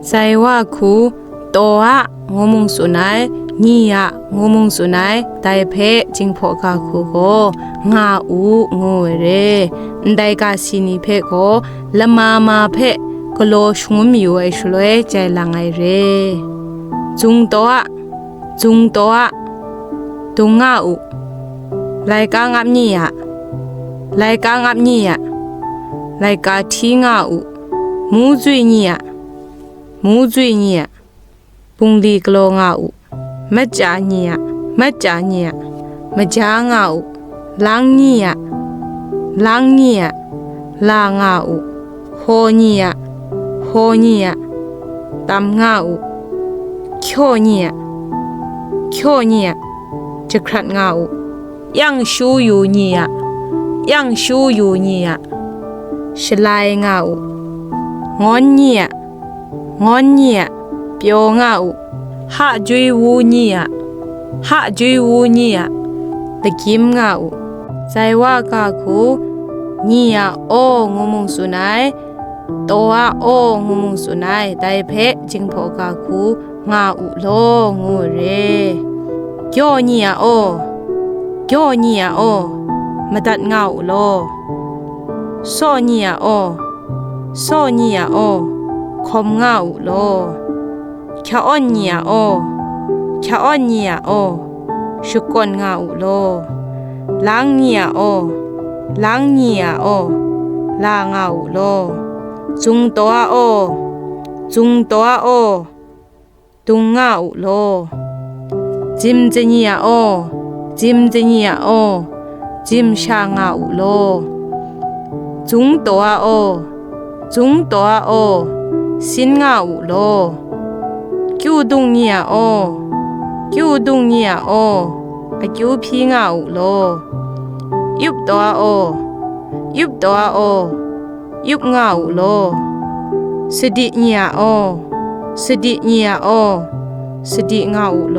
ใจว่าคูตัวงมุงสุนัยนี่อะงมุงสุนัยไดเพจิงพอกาคูโกงาอูงูเรไดกาสินีเพโกละมาเพกโลชุงมิวไอชลวยใจลังไอเรจุงตัวตุงาอูไลกางับนี่อะไลกางับนี่อะไลกาทีงาอูมูจุยนี่อะปุงดีกโลงาอูมะจานี่อะมะจางาอูลังนี่อะลางาอูโฮนี่อะตำงาอูโคนี่อะจะครัดงาอูยังชูอยู่นี่อะชลายงาอูงอนนี่อะเปียวงาอูหะจุยวูนี่อะตะกิมงาอูใจว่ากาคูนี่อะโองมุงสุนัยตัวโองมุงสุนัยไดเพจิงพอกาคูงาอูโลงูเรย่อนี่อะโอมาตัดงาอูโลโซนี่อะโอคมงาอูโลชะอ้อนนี่อะโอชุกอนงาอูโลล้างนี่อะโอลางาอูโลจุงตัวโอตุงงาอูโลจิมจะนี่อะโอจิมชางาอูโลจุงตัวโอสินงาอูโลกิวดุงนี่อะโออะกิวพีงาอูโลยุบตัวโอยุบงาอูโลสดินี่อะโอสดิงาอูโล